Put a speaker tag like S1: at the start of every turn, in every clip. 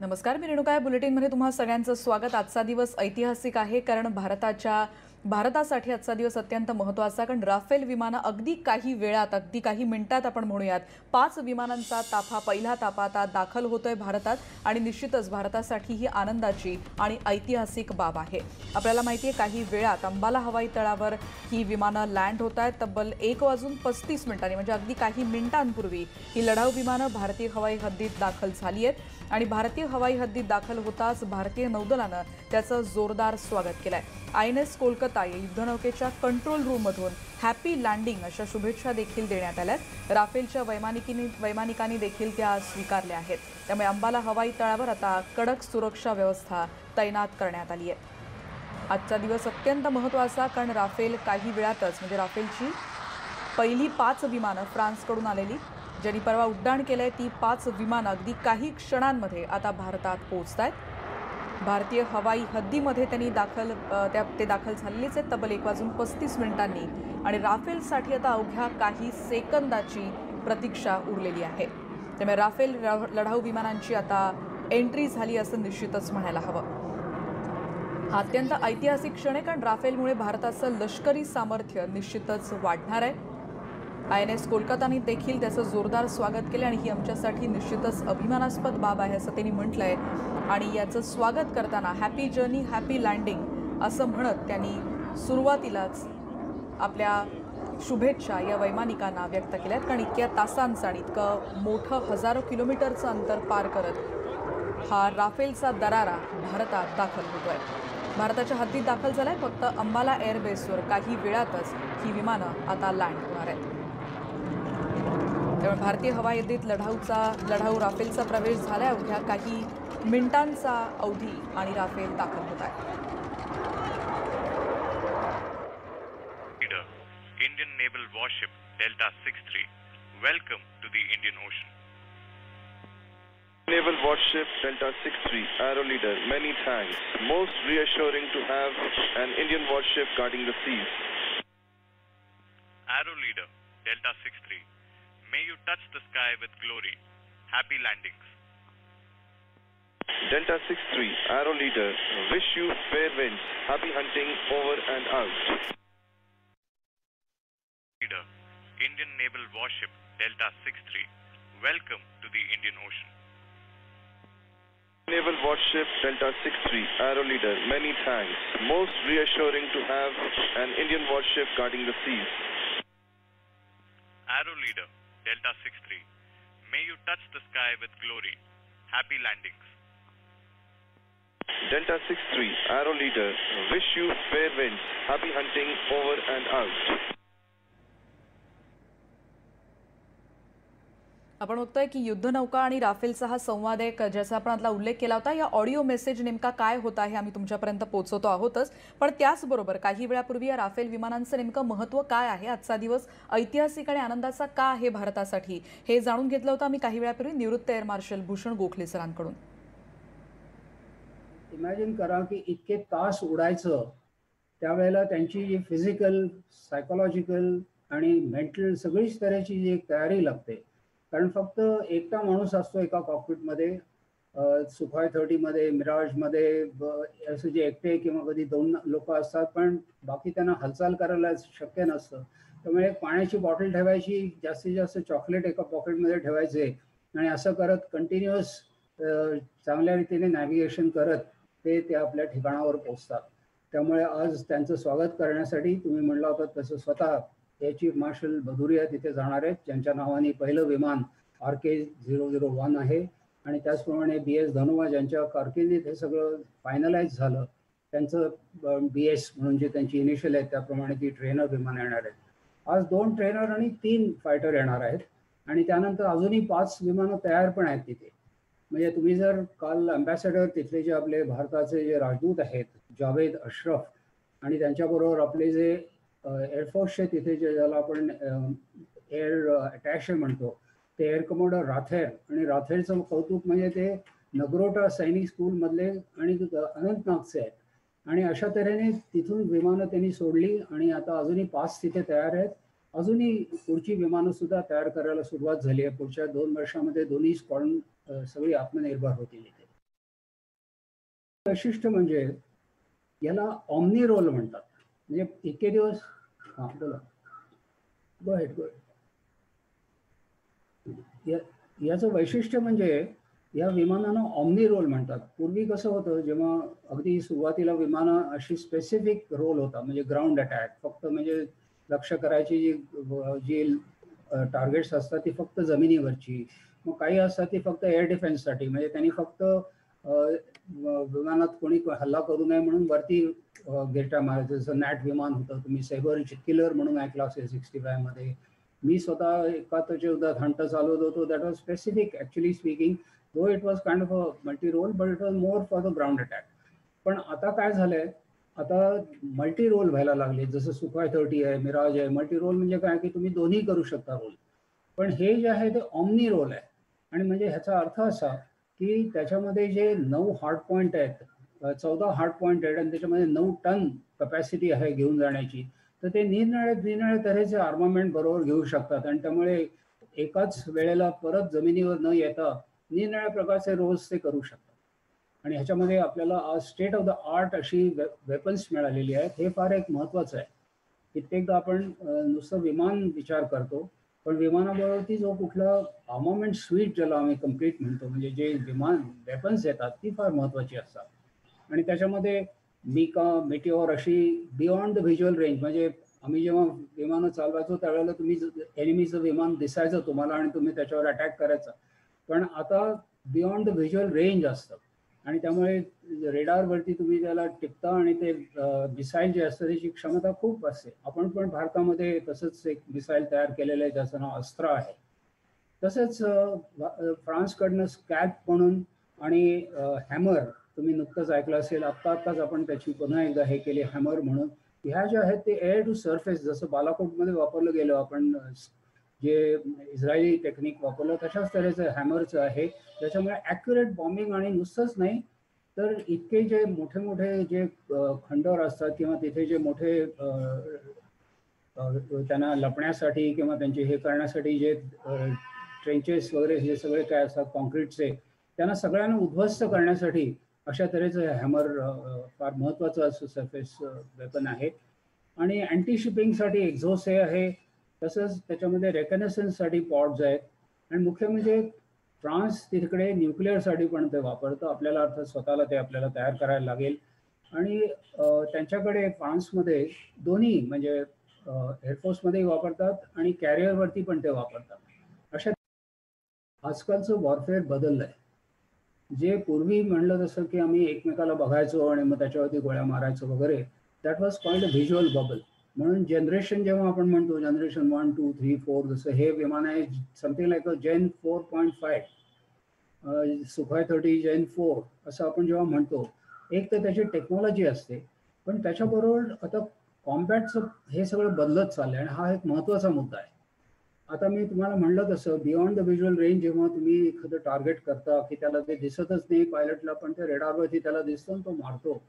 S1: नमस्कार, मी रेणुका. बुलेटिनमध्ये तुम्हा सगळ्यांचं स्वागत. आजचा दिवस ऐतिहासिक आहे कारण भारतासाठी आजचा दिवस अत्यंत महत्त्वाचा, कारण राफेल विमानं अगदी काही वेळात, अगदी काही मिनिटात आपण म्हणूयात 5 विमानांचा ताफा, पहिला ताफा आता दाखल होतोय भारतात आणि निश्चितच भारतासाठी ही आनंदाची आणि ऐतिहासिक बाब आहे. आपल्याला माहिती आहे काही वेळात अंबाला हवाई तळावर ही विमानं लँड होत आहेत. तब्बल 1:35 म्हणजे अगदी काही मिनिटांपूर्वी ही लढाऊ विमानं भारतीय हवाई हद्दीत दाखल झाली आहेत आणि भारतीय हवाई हद्दीत दाखल होताच भारतीय नौदलानं त्याचं जोरदार स्वागत केलंय. INS कोलकाता या युद्धनौकेच्या कंट्रोल रूममधून हॅपी लँडिंग अशा शुभेच्छा देखील देण्यात आल्यात. राफेलच्या वैमानिकांनी देखील त्या स्वीकारल्या आहेत. त्यामुळे अंबाला हवाई तळावर आता कडक सुरक्षा व्यवस्था तैनात करण्यात आली आहे. आजचा दिवस अत्यंत महत्त्वाचा, कारण राफेल काही वेळातच म्हणजे राफेलची पहिली 5 विमानं फ्रान्सकडून आलेली, ज्यांनी परवा उड्डाण केलंय, ती 5 विमानं अगदी काही क्षणांमध्ये आता भारतात पोहोचत आहेत. भारतीय हवाई हद्दीमध्ये ते दाखल झालेलेच आहेत तब्बल 1:35 आणि राफेलसाठी आता अवघ्या काही सेकंदाची प्रतीक्षा उरलेली आहे. त्यामुळे राफेल लढाऊ विमानांची आता एंट्री झाली असं निश्चितच म्हणायला हवं. हा अत्यंत ऐतिहासिक क्षण आहे, कारण राफेलमुळे भारताचं लष्करी सामर्थ्य निश्चितच वाढणार आहे. INS कोलकाताने देखील त्याचं जोरदार स्वागत केलं आणि ही आमच्यासाठी निश्चितच अभिमानास्पद बाब आहे असं त्यांनी म्हटलंय. आणि याचं स्वागत करताना हॅपी जर्नी, हॅपी लँडिंग असं म्हणत त्यांनी सुरुवातीलाच आपल्या शुभेच्छा या वैमानिकांना व्यक्त केल्यात, कारण इतक्या तासांचं आणि इतकं मोठं हजारो किलोमीटरचं अंतर पार करत हा राफेलचा दरारा भारतात दाखल होतोय. भारताच्या हद्दीत दाखल झालाय. फक्त अंबाला एअरबेसवर काही वेळातच ही विमानं आता लँड होणार आहेत. त्यामुळे भारतीय हवाई हद्दीत लढाऊ राफेलचा प्रवेश झालाय. अवघ्या काही मिनिटांचा अवधी आणि राफेल दाखल होत आहे.
S2: Indian naval warship Delta 63, welcome to the Indian Ocean.
S3: Naval warship Delta 63, Arrow Leader, many thanks. Most reassuring to have an Indian warship guarding the seas.
S2: Arrow Leader Delta 63, may you touch the sky with glory. Happy landings.
S3: Delta 63, Arrow Leader, wish you fair winds. Happy hunting over and out.
S2: Leader, Indian naval warship Delta 63, welcome to the Indian Ocean.
S3: Naval warship Delta 63, Arrow Leader, many thanks. Most reassuring to have an Indian warship guarding the seas.
S2: Arrow Leader Delta 63, may you touch the sky with glory. Happy landings.
S3: Delta 63, Arrow Leader, wish you fair winds. Happy hunting over and out.
S1: आपण बघतोय की युद्धनौका आणि राफेलचा हा संवाद आहे, ज्याचा आपण आता उल्लेख केला होता. या ऑडिओ मेसेज नेमका काय होता हे आम्ही तुमच्यापर्यंत पोहोचवतो आहोतच, पण त्याचबरोबर काही वेळापूर्वी या राफेल विमानांचं नेमकं महत्त्व काय आहे, आजचा दिवस ऐतिहासिक आणि आनंदाचा का आहे भारतासाठी, हे जाणून घेतलं होतं आम्ही काही वेळापूर्वी निवृत्त एअर मार्शल भूषण गोखले सरांकडून.
S4: इमॅजिन करा की इतके तास उडायचं, त्यावेळेला त्यांची जी फिजिकल, सायकोलॉजिकल आणि मेंटल सगळीच तऱ्हेची जी एक तयारी लागते. कारण फक्त एकटा माणूस असतो एका कॉकपिटमध्ये. सुखोई 30मध्ये, मिराजमध्ये असे जे एकटे किंवा कधी 2 लोक असतात, पण बाकी त्यांना हालचाल करायला शक्य नसतं. त्यामुळे पाण्याची बॉटल ठेवायची, जास्तीत जास्त चॉकलेट एका पॉकेटमध्ये ठेवायचे आणि असं करत कंटिन्युअस चांगल्या रीतीने नॅव्हिगेशन करत ते आपल्या ठिकाणावर पोहोचतात. त्यामुळे आज त्यांचं स्वागत करण्यासाठी तुम्ही म्हणला होता तसं स्वतः एअर चीफ मार्शल भदुरिया तिथे जाणार आहेत, ज्यांच्या नावाने पहिलं विमान RK-001 आहे. आणि त्याचप्रमाणे BS धनोआ ज्यांच्या कारकिर्दीत हे सगळं फायनलाइज झालं, त्यांचं BS म्हणून जे त्यांची इनिशियल आहेत त्याप्रमाणे ती ट्रेनर विमान येणार आहेत. आज 2 ट्रेनर आणि 3 फायटर येणार आहेत आणि त्यानंतर अजूनही 5 विमानं तयार पण आहेत तिथे. म्हणजे तुम्ही जर काल अँबॅसेडर तिथले जे आपले भारताचे जे राजदूत आहेत जावेद अशरफ आणि त्यांच्याबरोबर आपले जे एअरफोर्सचे तिथे जे ज्याला आपण एअर अटॅचे म्हणतो ते एअर कमोडर राथेर, आणि राथेरचं कौतुक म्हणजे ते नगरोटा सैनिक स्कूलमधले आणि अनंतनागचे आहेत. आणि अशा तऱ्हेने तिथून विमानं त्यांनी सोडली आणि आता अजूनही 5 तिथे तयार आहेत. अजूनही पुढची विमानं सुद्धा तयार करायला सुरुवात झाली आहे. पुढच्या 2 वर्षामध्ये दोन्ही स्क्वॉड्रन सगळी आत्मनिर्भर होतील. वैशिष्ट्य म्हणजे याला ऑमनी रोल म्हणतात. म्हणजे इतके दिवस हां बोला. Go ahead go ahead. याचं वैशिष्ट्य म्हणजे या विमानांना ऑमनी रोल म्हणतात. पूर्वी कसं होतं, जेव्हा अगदी सुरुवातीला विमानं अशी स्पेसिफिक रोल होता, म्हणजे ग्राउंड अटॅक फक्त, म्हणजे लक्ष्य करायची जी टार्गेट्स असतात ती फक्त जमिनीवरची. मग काही असतात ती फक्त एअर डिफेन्ससाठी, म्हणजे त्यांनी फक्त विमानात कोणी हल्ला करू नये म्हणून वरती गेटा मारायचं. जसं नॅट विमान होतं, तुम्ही सेबर किलर म्हणून ऐकलं असेल 65 मध्ये. मी स्वतः एकाहत्तरच्या युद्धात हंटर चालवत होतो. That was specific actually speaking. Though it was kind of a multi role, but it was more for the ground attack. पण आता काय झालंय, आता मल्टी रोल व्हायला लागले. जसं सुखाय 30 आहे, मिराज आहे. मल्टी रोल म्हणजे काय की तुम्ही दोन्ही करू शकता रोल. पण हे जे आहे ते ऑमनी रोल आहे. आणि म्हणजे ह्याचा अर्थ असा की त्याच्यामध्ये जे 9 हार्ड पॉईंट आहेत, 14 हार्ड पॉईंट आहेत, आणि त्याच्यामध्ये 9 टन कपॅसिटी आहे घेऊन जाण्याची. तर ते निरनिराळ्या तऱ्हेचे आर्मामेंट बरोबर घेऊ शकतात. आणि त्यामुळे एकाच वेळेला परत जमिनीवर न येता निरनिराळ्या प्रकारचे रोल्स ते करू शकतात. आणि ह्याच्यामध्ये आपल्याला आज स्टेट ऑफ द आर्ट अशी वेपन्स मिळालेली आहेत. हे फार एक महत्त्वाचं आहे. कित्येकदा आपण नुसतं विमान विचार करतो, पण विमानाबरोबरती जो कुठला आर्मामेंट स्वीट ज्याला आम्ही कम्प्लीट म्हणतो, म्हणजे जे विमान वेपन्स येतात ती फार महत्त्वाची असतात. आणि त्याच्यामध्ये मिका, मेटिओर अशी बियॉन्ड द व्हिज्युअल रेंज, म्हणजे आम्ही जेव्हा विमानं चालवायचो त्यावेळेला तुम्ही एनिमीचं विमान दिसायचं तुम्हाला आणि तुम्ही त्याच्यावर अटॅक करायचा. पण आता बियॉन्ड द व्हिज्युअल रेंज असतं, आणि त्यामुळे रेडारवरती तुम्ही त्याला टिपता आणि ते मिसाईल जे असतं त्याची क्षमता खूप असते. आपण पण भारतामध्ये तसंच एक मिसाईल तयार केलेलं आहे ज्याचं नाव अस्त्र आहे. तसंच फ्रान्सकडनं स्कॅट म्हणून आणि हॅमर तुम्ही नुकतंच ऐकलं असेल. आत्ताच आपण त्याची पुन्हा एकदा हे केली, हॅमर म्हणून. ह्या ज्या आहेत ते एअर टू सरफेस, जसं बालाकोटमध्ये वापरलं गेलं आपण जे इस्रायली टेक्निक वापरलं तशाच तऱ्हेचं हॅमरचं आहे. त्याच्यामुळे ॲक्युरेट बॉम्बिंग, आणि नुसतंच नाही तर इतके जे मोठे मोठे जे खंडर असतात किंवा तिथे जे मोठे त्यांना लपण्यासाठी किंवा त्यांचे हे करण्यासाठी जे ट्रेंचेस वगैरे हे सगळे काय असतात कॉन्क्रीटचे, त्यांना सगळ्यांना उद्ध्वस्त करण्यासाठी अशा तऱ्हेचं हॅमर फार महत्त्वाचं असं सरफेस वेपन आहे. आणि अँटी शिपिंगसाठी एक्झॉस्ट हे आहे. तसंच त्याच्यामध्ये रेकनेसन्ससाठी पॉड्स आहेत. आणि मुख्य म्हणजे फ्रान्स तिकडे न्यूक्लिअरसाठी पण ते वापरतं. आपल्याला अर्थात स्वतःला ते आपल्याला तयार करायला लागेल. आणि त्यांच्याकडे फ्रान्समध्ये दोन्ही, म्हणजे एअरफोर्समध्येही वापरतात आणि कॅरियरवरती पण ते वापरतात. अशा आजकालचं वॉरफेअर बदललं आहे. जे पूर्वी म्हणलं तसं की आम्ही एकमेकाला बघायचो आणि मग त्याच्यावरती गोळ्या मारायचो वगैरे, that was called a visual bubble. म्हणून जनरेशन जेव्हा आपण म्हणतो जनरेशन 1, 2, 3, 4, जसं हे विमान आहे समथिंग लाईक अ जेन 4.5, सुखाय 30 जेन 4 असं आपण जेव्हा म्हणतो, एक तर त्याची टेक्नॉलॉजी असते, पण त्याच्याबरोबर आता कॉम्बॅटचं हे सगळं बदलत चाललंय. आणि हा एक महत्त्वाचा मुद्दा आहे. आता मी तुम्हाला म्हणलं तसं बियॉन्ड द व्हिज्युअल रेंज, जेव्हा तुम्ही एखादं टार्गेट करता की त्याला ते दिसतच नाही पायलटला, पण ते रेडारवरती त्याला दिसतो आणि तो मारतो,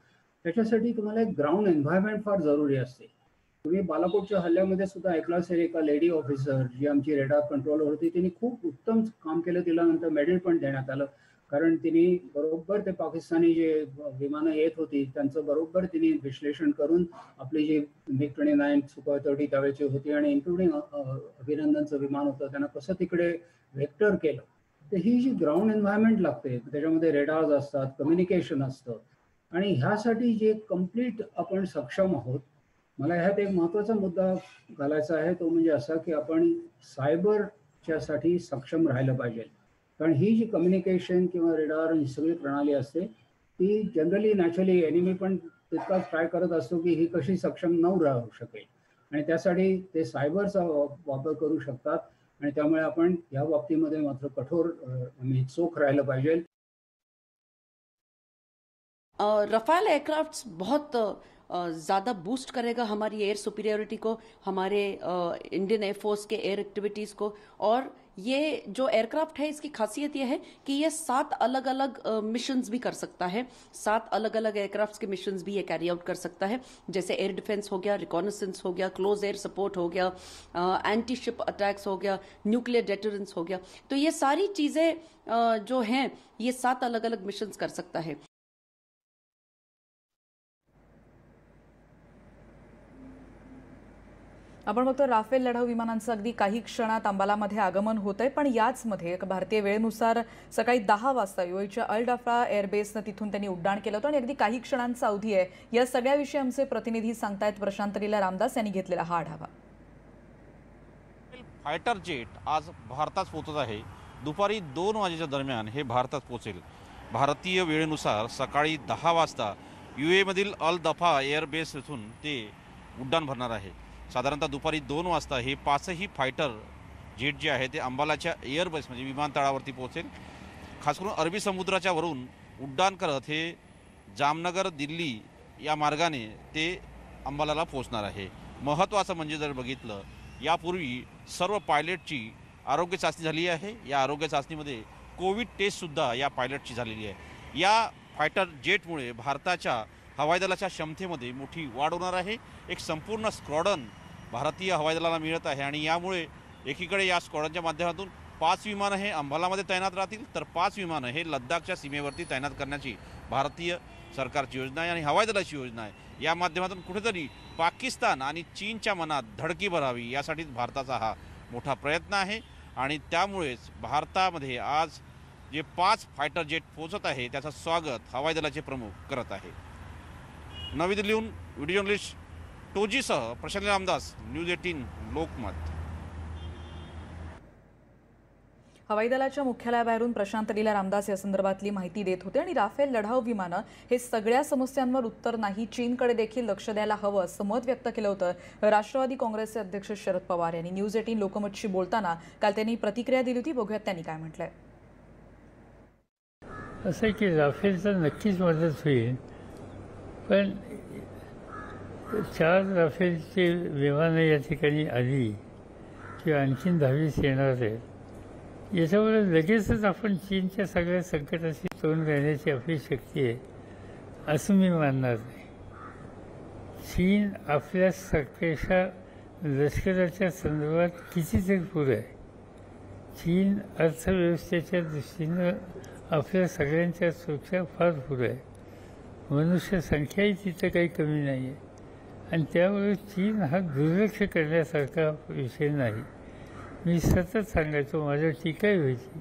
S4: त्याच्यासाठी तुम्हाला एक ग्राउंड एन्व्हायरमेंट फार जरुरी असते. तुम्ही बालाकोटच्या हल्ल्यामध्ये सुद्धा ऐकलं असेल, एका लेडी ऑफिसर जी आमची रेडार कंट्रोलर होती, तिने खूप उत्तम काम केलं. तिला नंतर मेडल पण देण्यात आलं, कारण तिने बरोबर ते पाकिस्तानी जे विमानं येत होती त्यांचं बरोबर तिने विश्लेषण करून आपली जी MiG-29 सुखोय 30 त्यावेळेची होती आणि इन्क्लुडिंग अभिनंदनचं विमान होतं, त्यांना कसं तिकडे व्हेक्टर केलं. तर ही जी ग्राउंड एन्व्हायरमेंट लागते त्याच्यामध्ये रेडार्स असतात, कम्युनिकेशन असतं, आणि ह्यासाठी जे कम्प्लीट आपण सक्षम आहोत. मला ह्यात एक महत्त्वाचा मुद्दा घालायचा आहे, तो म्हणजे असा की आपण सायबरच्यासाठी सक्षम राहिलं पाहिजे. कारण ही जी कम्युनिकेशन किंवा रेडार ही सगळी प्रणाली असते ती जनरली नॅचरली एनिमी पण तितकाच ट्राय करत असतो की ही कशी सक्षम न राहू शकेल, आणि त्यासाठी ते सायबरचा वापर करू शकतात. आणि त्यामुळे आपण या बाबतीमध्ये मात्र कठोर चोख राहिलं पाहिजे.
S5: रफाल एयरक्राफ्ट्स बहुत ज़्यादा बूस्ट करेगा हमारी एयर सुपीरियरिटी को, हमारे इंडियन एयरफोर्स के एयर एक्टिविटीज़ को। और ये जो एयरक्राफ्ट है इसकी खासियत ये है कि ये 7 अलग अलग मिशंस भी कर सकता है। 7 अलग अलग एयरक्राफ्ट्स के मिशंस भी ये कैरी आउट कर सकता है, जैसे एयर डिफेंस हो गया, रिकॉनेसेंस हो गया, क्लोज एयर सपोर्ट हो गया, एंटी शिप अटैक्स हो गया, न्यूक्लियर डेटरेंस हो गया। तो ये सारी चीज़ें जो हैं ये 7 अलग अलग मिशंस कर सकता है।
S1: आपण बघतो राफेल लढाऊ विमानांचं अगदी काही क्षणात अंबालामध्ये आगमन होत आहे, पण याचमध्ये भारतीय वेळेनुसार सकाळी 10 वाजता युएईच्या अल डाफा एअरबेसनं तिथून त्यांनी उड्डाण केलं होतं आणि अगदी काही क्षणांचा अवधी आहे. या सगळ्याविषयी आमचे प्रतिनिधी सांगतायत प्रशांत लीला रामदास यांनी घेतलेला हा आढावा.
S6: फायटर जेट आज भारतात पोहोचत आहे. दुपारी 2 वाजेच्या दरम्यान हे भारतात पोहोचेल. भारतीय वेळेनुसार सकाळी 10 वाजता UAEमधील अल दफा एअरबेस येथून ते उड्डाण भरणार आहे. साधारणतः दुपारी 2 वाजता हे 5ही फायटर जेट जे आहे ते अंबालाच्या एअरबेस म्हणजे विमानतळावरती पोहोचेल. खास करून अरबी समुद्राच्या वरून उड्डाण करत हे जामनगर दिल्ली या मार्गाने ते अंबालाला पोहोचणार आहे. महत्त्वाचं म्हणजे जर बघितलं, यापूर्वी सर्व पायलटची आरोग्य चाचणी झाली आहे. या आरोग्य चाचणीमध्ये कोविड टेस्टसुद्धा या पायलटची झालेली आहे. या फायटर जेटमुळे भारताच्या हवाई दलाच्या क्षमतेमध्ये मोठी वाढ होणार आहे. एक संपूर्ण स्क्वॉड्रन भारतीय हवाई दलाला मिळत आहे आणि यामुळे एकीकडे या स्क्वॉड्रनच्या माध्यमातून 5 विमानं हे अंबालामध्ये तैनात राहतील, तर 5 विमानं हे लद्दाखच्या सीमेवरती तैनात करण्याची भारतीय सरकारची योजना आहे आणि हवाई दलाची योजना आहे. या माध्यमातून कुठेतरी पाकिस्तान आणि चीनच्या मनात धडकी भरावी यासाठीच भारताचा हा मोठा प्रयत्न आहे आणि त्यामुळेच भारतामध्ये आज जे 5 फायटर जेट पोहोचत आहे त्याचं स्वागत हवाई दलाचे प्रमुख करत आहे. नवी दिल्लीहून व्हिडिओ जर्नलिस्ट टोजीसह प्रशांत रामदास, न्यूज 18 लोकमत.
S1: हवाई दलाच्या मुख्यालयाबाहेरून प्रशांत लीला रामदास या संदर्भातली माहिती देत होते. आणि राफेल लढाऊ विमानं हे सगळ्या समस्यांवर उत्तर नाही, चीनकडे देखील लक्ष द्यायला हवं असं मत व्यक्त केलं होतं राष्ट्रवादी काँग्रेसचे अध्यक्ष शरद पवार यांनी. न्यूज 18 लोकमतशी बोलताना काल त्यांनी प्रतिक्रिया दिली होती. बघूयात त्यांनी काय म्हटलंय.
S7: असं की राफेलचं नक्कीच मदत होईल, पण 4 राफेलची विमानं या ठिकाणी आली किंवा आणखीन 10 येणार आहेत, याच्यावर लगेचच आपण चीनच्या सगळ्या संकटाशी तोंड देण्याची आपली शक्ती आहे असं मी मानणार नाही. चीन आपल्या सगळ्याच्या लष्कराच्या संदर्भात कितीतरी पुढे आहे. चीन अर्थव्यवस्थेच्या दृष्टीनं आपल्या सगळ्यांच्या सुरक्षा फार पुढे आहे. मनुष्यसंख्याही तिथं काही कमी नाही आहे आणि त्यामुळे चीन हा दुर्लक्ष करण्यासारखा विषय नाही. मी सतत सांगायचो, माझ्या टीकाही व्हायची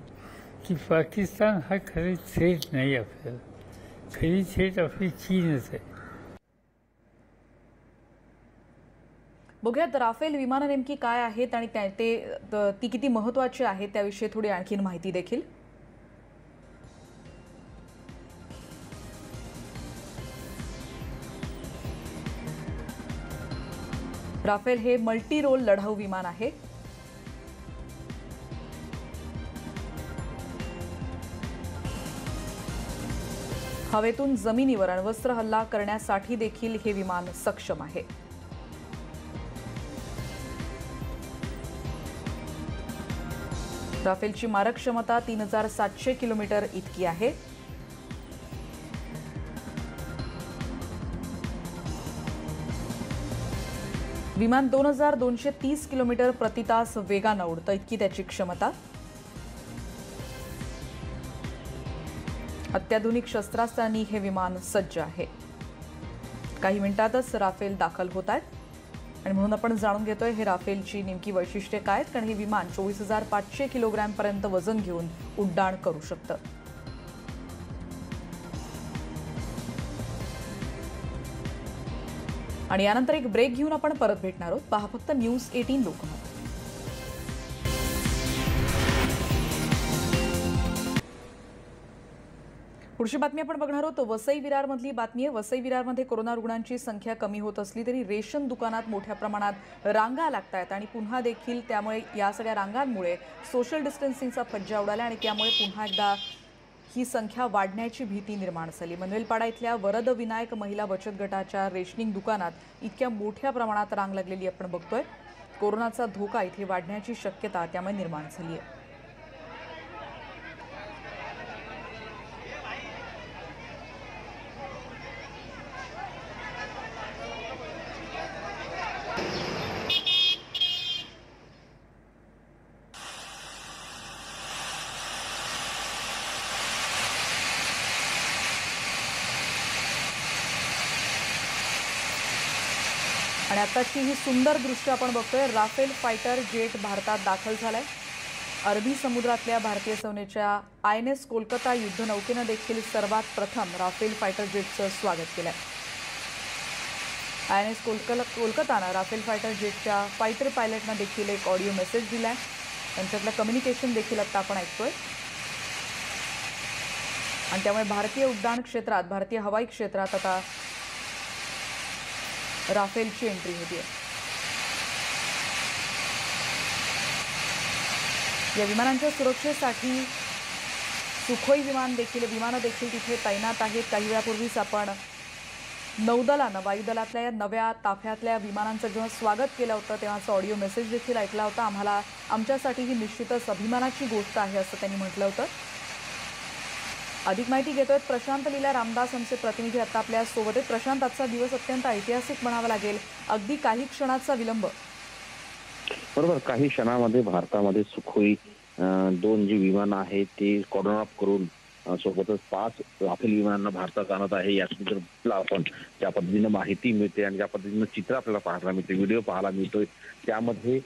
S7: की पाकिस्तान हा खरी थ्रेट नाही आपल्याला, खरी थ्रेट आपली चीनच आहे.
S1: बघूयात राफेल विमानं नेमकी काय आहेत आणि ती किती महत्त्वाची आहेत त्याविषयी थोडी आणखीन माहिती देखील. राफेल हे मल्टी रोल लढाऊ विमान आहे. हवेतून जमिनीवर अण्वस्त्र हल्ला करण्यासाठी देखील हे विमान सक्षम आहे. राफेलची मारक क्षमता 3700 किलोमीटर इतकी आहे. विमान 2230 किलोमीटर प्रति तास वेगानं उडतं, इतकी त्याची क्षमता. अत्याधुनिक शस्त्रास्त्रांनी हे विमान सज्ज आहे. काही मिनिटातच राफेल दाखल होत आहेत आणि म्हणून आपण जाणून घेतोय हे राफेलची नेमकी वैशिष्ट्ये काय आहेत, कारण हे विमान 24,500 किलोग्रॅमपर्यंत वजन घेऊन उड्डाण करू शकतं. आणि यानंतर एक ब्रेक घेऊन आपण परत भेटणार आहोत. पहा फक्त न्यूज 18 लोकमत. पुढची बातमी आपण बघणार आहोत वसई विरारमधली बातमी आहे. वसई विरारमध्ये कोरोना रुग्णांची संख्या कमी होत असली तरी रेशन दुकानात मोठ्या प्रमाणात रांगा लागतायत आणि पुन्हा देखील त्यामुळे या सगळ्या रांगांमुळे सोशल डिस्टन्सिंगचा फज्जा उडाला आणि त्यामुळे पुन्हा एकदा ही संख्या वाढण्याची भीती निर्माण झाली. मनवेलपाडा इथल्या वरद विनायक महिला बचत गटाच्या रेशनिंग दुकानात इतक्या मोठ्या प्रमाणात रांग लागलेली आपण बघतोय. कोरोनाचा धोका इथे वाढण्याची शक्यता त्यामुळे निर्माण झाली आहे. आणि आताची ही सुंदर दृश्य आपण बघतोय. राफेल फायटर जेट भारतात दाखल झालाय. अरबी समुद्रातल्या भारतीय सेनेच्या INS कोलकाता युद्धनौकेनं देखील सर्वात प्रथम राफेल फायटर जेटचं स्वागत केलंय. INS कोलकातानं राफेल फायटर जेटच्या फायटर पायलटनं देखील एक ऑडिओ मेसेज दिलाय. त्यांच्यातलं कम्युनिकेशन देखील आता आपण ऐकतोय. आणि त्यामुळे भारतीय उड्डाण क्षेत्रात, भारतीय हवाई क्षेत्रात आता राफेलची एंट्री होतीये. या विमानांच्या सुरक्षेसाठी सुखोई विमानं देखील तिथे तैनात आहेत. काही वेळापूर्वीच आपण नौदलानं, वायुदलातल्या या नव्या ताफ्यातल्या विमानांचं जेव्हा स्वागत केलं होतं तेव्हाचा ऑडिओ मेसेज देखील ऐकला होता. आमच्यासाठी ही निश्चितच अभिमानाची गोष्ट आहे असं त्यांनी म्हटलं होतं. अधिक माहिती घेतोय प्रशांत लीला रामदास, आमचे प्रतिनिधी आता आपल्या सोबत आहेत. प्रशांत, आजचा दिवस अत्यंत ऐतिहासिक म्हणावा लागेल. अगदी काही क्षणाचा विलंब.
S8: बरोबर, काही क्षणामध्ये भारतामध्ये सुखोई 2 जी विमानं आहेत ते कॉर्डन ऑफ करून सोबतच 5 राफेल विमानांना भारतात आणत आहे. याबद्दल आपण ज्या पद्धतीनं माहिती मिळते आणि ज्या पद्धतीनं चित्र आपल्याला पाहायला मिळते, व्हिडिओ पाहायला मिळतोय, त्यामध्ये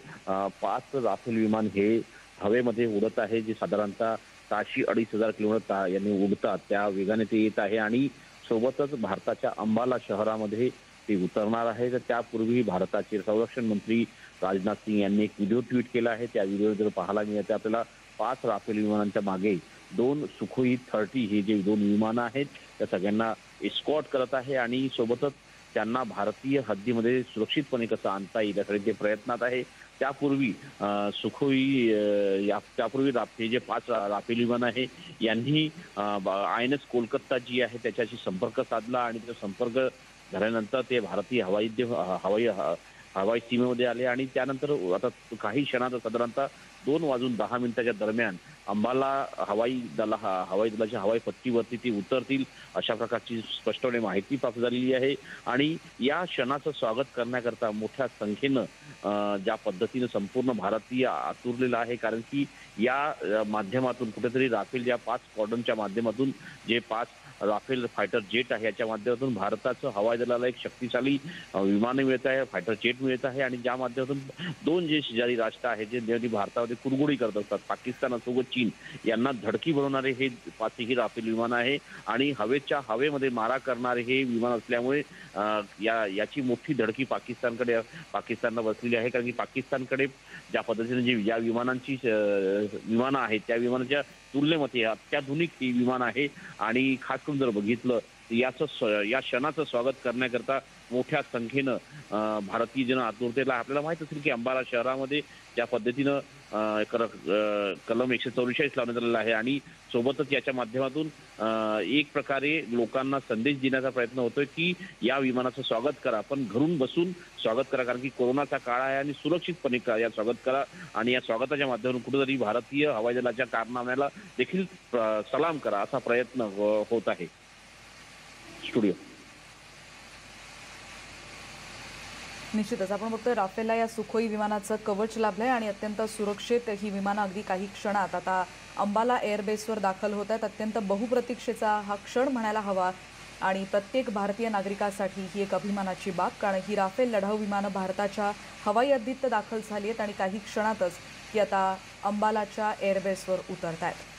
S8: 5 राफेल विमान हे हवेमध्ये उडत आहे, जे साधारणतः ताशी 2,500 किलोमीटर यांनी उडतात. त्या वेगाने ते येत आहे आणि सोबतच भारताच्या अंबाला शहरामध्ये ते उतरणार आहे. तर त्यापूर्वी भारताचे संरक्षण मंत्री राजनाथ सिंह यांनी एक व्हिडिओ ट्विट केला आहे. त्या व्हिडिओ जर पाहायला मिळते आपल्याला 5 राफेल विमानांच्या मागे 2 सुखोई 30 हे जे 2 विमानं आहेत त्या सगळ्यांना एस्कॉर्ट करत आहे आणि सोबतच त्यांना भारतीय हद्दीमध्ये सुरक्षितपणे कसं आणता येईल यासाठी ते प्रयत्नात आहे. त्यापूर्वी हे जे 5 राफेल विमान आहे यांनी INS कोलकाता जी आहे त्याच्याशी संपर्क साधला आणि तो संपर्क झाल्यानंतर ते भारतीय हवाई सीमेमध्ये आले आणि त्यानंतर आता काही क्षणात साधारणतः 2:10 दरम्यान अंबाला हवाई दलाच्या हवाई पट्टीवरती ते उतरतील अशा प्रकारची स्पष्टपणे माहिती प्राप्त झालेली आहे. आणि या क्षणाचं स्वागत करण्याकरता मोठ्या संख्येनं ज्या पद्धतीनं संपूर्ण भारतीय आतुरलेला आहे, कारण की या माध्यमातून कुठेतरी राफेल या 5 स्क्वॉड्रनच्या माध्यमातून जे 5 राफेल फायटर जेट आहे याच्या माध्यमातून भारताचं हवाई दलाला एक शक्तिशाली विमानं मिळत आहे, फायटर जेट मिळत आहे आणि ज्या माध्यमातून 2 जे शेजारी राष्ट्र आहेत जे नेहमी भारतामध्ये कुरघोडी करत असतात, पाकिस्तान असो व चीन, यांना धडकी भरवणारे हे 5ही राफेल विमानं आहे. आणि हवेमध्ये मारा करणारे हे विमान असल्यामुळे याची मोठी धडकी पाकिस्तानला बसलेली आहे. कारण की पाकिस्तानकडे ज्या पद्धतीने ज्या विमानं आहेत त्या विमानाच्या तुलनेमध्ये अत्याधुनिक ही विमान आहे आणि खास करून जर बघितलं या क्षणाचं स्वागत करण्याकरता मोठ्या संख्येनं भारतीय जन आतुरतेला. आपल्याला माहित असेल की अंबाला शहरामध्ये ज्या पद्धतीनं कलम 144 लावण्यात आलेला आहे आणि सोबतच याच्या माध्यमातून एक प्रकारे लोकांना संदेश देण्याचा प्रयत्न होतोय की या विमानाचं स्वागत करा, पण घरून बसून स्वागत करा, कारण की कोरोनाचा काळ आहे आणि सुरक्षितपणे या स्वागत करा. आणि या स्वागताच्या माध्यमातून कुठेतरी भारतीय हवाई दलाच्या कारनाम्याला देखील सलाम करा असा प्रयत्न होत आहे. स्टुडिओ.
S1: निश्चितच आपण बघतोय राफेलला या सुखोई विमानाचं कवच लाभलंय आणि अत्यंत सुरक्षित ही विमानं अगदी काही क्षणात आता अंबाला एअरबेसवर दाखल होत आहेत. अत्यंत बहुप्रतीक्षेचा हा क्षण म्हणायला हवा आणि प्रत्येक भारतीय नागरिकासाठी ही एक अभिमानाची बाब, कारण ही राफेल लढाऊ विमानं भारताच्या हवाई हद्दीत दाखल झाली आहेत आणि काही क्षणातच ही आता अंबालाच्या एअरबेसवर उतरत आहेत.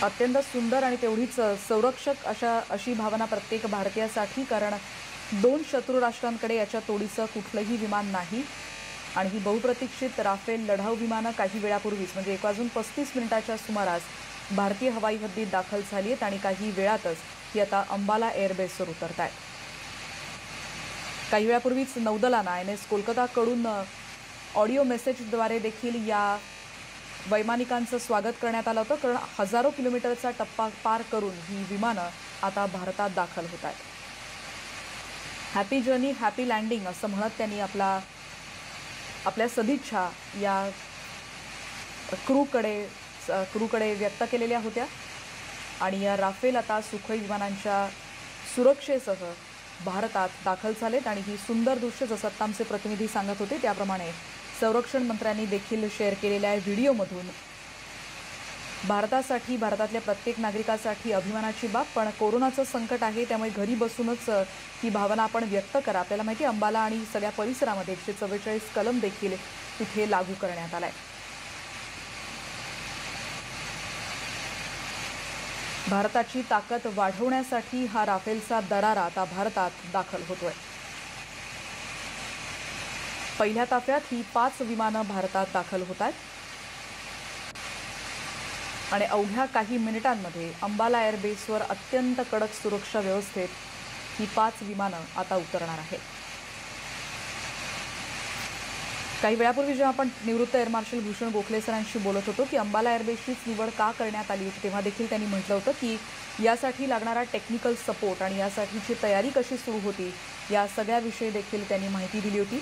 S1: अत्यंत सुंदर आणि तेवढीच संरक्षक अशी भावना प्रत्येक भारतीयासाठी, कारण 2 शत्रू राष्ट्रांकडे याच्या तोडीचं कुठलंही विमान नाही. आणि ही बहुप्रतीक्षित राफेल लढाऊ विमानं काही वेळापूर्वीच म्हणजे 1:35 सुमारास भारतीय हवाई हद्दीत दाखल झाली आहेत आणि काही वेळातच ही आता अंबाला एअरबेसवर उतरत आहेत. काही वेळापूर्वीच नौदलानं INS कोलकाताकडून ऑडिओ मेसेजद्वारे देखील या वैमानिकांचं स्वागत करण्यात आलं होतं, कारण हजारो किलोमीटरचा टप्पा पार करून ही विमानं आता भारतात दाखल होत आहेत. हॅपी जर्नी, हॅपी लँडिंग असं म्हणत त्यांनी आपल्या सदिच्छा या क्रूकडे व्यक्त केलेल्या होत्या. आणि या राफेल आता सुखोई विमानांच्या सुरक्षेसह भारतात दाखल झालेत आणि ही सुंदर दृश्य जसं आता आमचे प्रतिनिधी सांगत होते त्याप्रमाणे संरक्षण मंत्र्यांनी देखील शेअर केलेल्या व्हिडिओमधून भारतासाठी, भारतातल्या प्रत्येक नागरिकासाठी अभिमानाची बाब. पण कोरोनाचं संकट आहे, त्यामुळे घरी बसूनच ही भावना आपण व्यक्त करा. आपल्याला माहिती आहे अंबाला आणि सगळ्या परिसरामध्ये 144 कलम देखील तिथे लागू करण्यात आलाय. भारताची ताकद वाढवण्यासाठी हा राफेलचा दरारा आता भारतात दाखल होतोय. पहिल्या ताफ्यात ही 5 विमानं भारतात दाखल होत आहेत आणि अवघ्या काही मिनिटांमध्ये अंबाला एअरबेसवर अत्यंत कडक सुरक्षा व्यवस्थेत ही 5 विमानं आता उतरणार आहेत. काही वेळापूर्वी जेव्हा आपण निवृत्त एअर मार्शल भूषण गोखले सरांशी बोलत होतो की अंबाला एअरबेसचीच निवड का करण्यात आली होती, तेव्हा देखील त्यांनी म्हटलं होतं की यासाठी लागणारा टेक्निकल सपोर्ट आणि यासाठीची तयारी कशी सुरू होती या सगळ्याविषयी देखील त्यांनी माहिती दिली होती.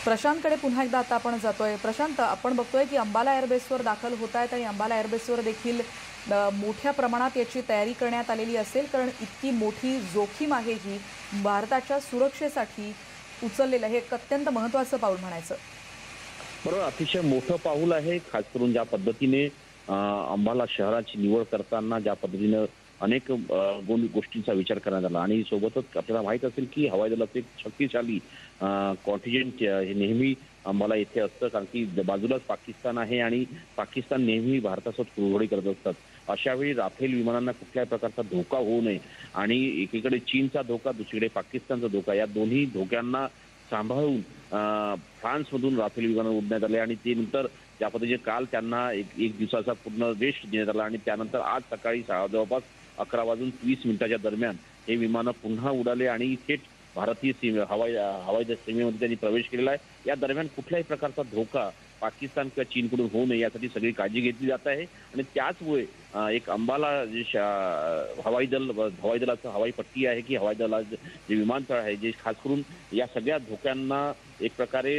S1: प्रशांतकडे पुन्हा एकदा आता आपण जातोय. प्रशांत, आपण बघतोय की अंबाला एअरबेसवर दाखल होत आहेत आणि अंबाला एअरबेसवर देखील मोठ्या प्रमाणात याची तयारी करण्यात आलेली असेल, कारण इतकी मोठी जोखीम आहे ही भारताच्या सुरक्षेसाठी उचललेलं हे एक अत्यंत महत्त्वाचं पाऊल म्हणायचं.
S8: बरोबर, अतिशय मोठं पाऊल आहे. खास करून ज्या पद्धतीने अंबाला शहराची निवड करताना ज्या पद्धतीनं अनेक गोष्टींचा विचार करण्यात आला आणि सोबतच आपल्याला माहित असेल की हवाई दलाचं एक शक्तिशाली कॉन्टिजेंट हे नेहमी अंबाला येथे असतं, कारण की बाजूलाच पाकिस्तान आहे आणि पाकिस्तान नेहमी भारतासोबत कुरघोडी करत असतात. अशावेळी राफेल विमानांना कुठल्याही प्रकारचा धोका होऊ नये आणि एकीकडे चीनचा धोका, दुसरीकडे पाकिस्तानचा धोका, या दोन्ही धोक्यांना सांभाळून फ्रान्समधून राफेल विमान उडण्यात आले आणि ते नंतर ज्या पद्धतीने काल त्यांना एक दिवसाचा पूर्ण रेस्ट देण्यात आला आणि त्यानंतर आज सकाळी जवळपास 11:20 दरम्यान हे विमानं पुन्हा उडाले आणि थेट भारतीय हवाई सीमेमध्ये त्यांनी प्रवेश केलेला आहे. या दरम्यान कुठल्याही प्रकारचा धोका पाकिस्तान किंवा चीनकडून होऊ नये यासाठी सगळी काळजी घेतली जात आहे आणि त्याचमुळे एक अंबाला जे हवाई दलाचं हवाई पट्टी आहे की हवाई दलाचं जे विमानतळ आहे, जे खास करून या सगळ्या धोक्यांना एक प्रकारे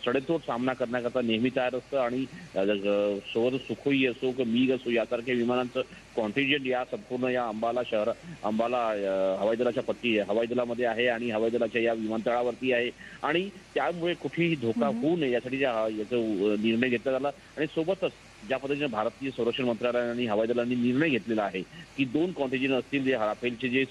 S8: सडेतोड सामना करण्याकरता नेहमी तयार असतं आणि सोबत सुखोई असो किंवा मिग असो यासारख्या विमानांचं कॉन्टिजेंट या संपूर्ण या अंबाला हवाई दलाच्या हवाई दलामध्ये आहे आणि हवाई दलाच्या या विमानतळावरती आहे आणि त्यामुळे कुठेही धोका होऊ नये यासाठी याचा निर्णय घेतला झाला. आणि सोबतच ज्या पद्धतीने भारतीय संरक्षण मंत्रालयाने आणि हवाई दलांनी निर्णय घेतलेला आहे की 2 कॉन्टिजेंट असतील, जे राफेलचे जे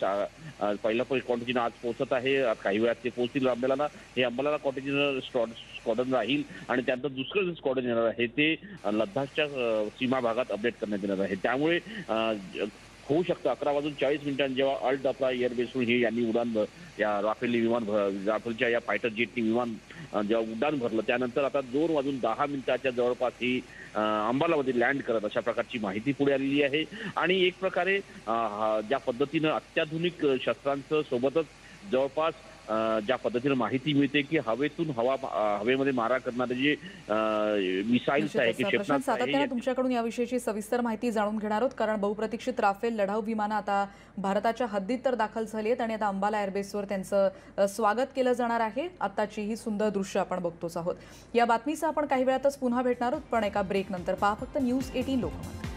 S8: पहिला कॉन्टिजेंट आज पोहोचत आहे, काही वेळात ते पोहोचतील अंबालाला. हे अंबाला कॉन्टिजेंट स्क्वॉड्रन राहील आणि त्यानंतर दुसरं जे स्क्वॉड्रन येणार आहे ते लद्दाखच्या सीमा भागात अपडेट करण्यात येणार आहे. त्यामुळे होऊ शकतं 11:40 जेव्हा अल दफा एअरबेसवरून हे यांनी उडान या राफेलच्या या फायटर जेटनी विमान जेव्हा उड्डाण भरलं त्यानंतर आता 2:10 जवळपास ही अंबालामध्ये लँड करत अशा प्रकारची माहिती पुढे आलेली आहे. आणि एक प्रकारे ज्या पद्धतीनं अत्याधुनिक शस्त्रांचं सोबतच जवळपास ज्या पद्धतीने माहिती मिळते की हवेमध्ये मारा करणारे जे मिसाईल्स आहे की क्षेपणास्त्र आहे.
S1: सातत्याने तुमच्याकडून याविषयीची सविस्तर माहिती जाणून घेणार आहोत, कारण बहुप्रतीक्षित राफेल लढाऊ विमानं आता भारताच्या हद्दीत तर दाखल झाली आहेत आणि आता अंबाला एअरबेसवर त्यांचं स्वागत केलं जाणार आहे. आताची ही सुंदर दृश्य आपण बघतोच आहोत. या बातमीचा आपण काही वेळातच पुन्हा भेटणार आहोत, पण एका ब्रेक नंतर पहा फक्त न्यूज 18 लोकमत.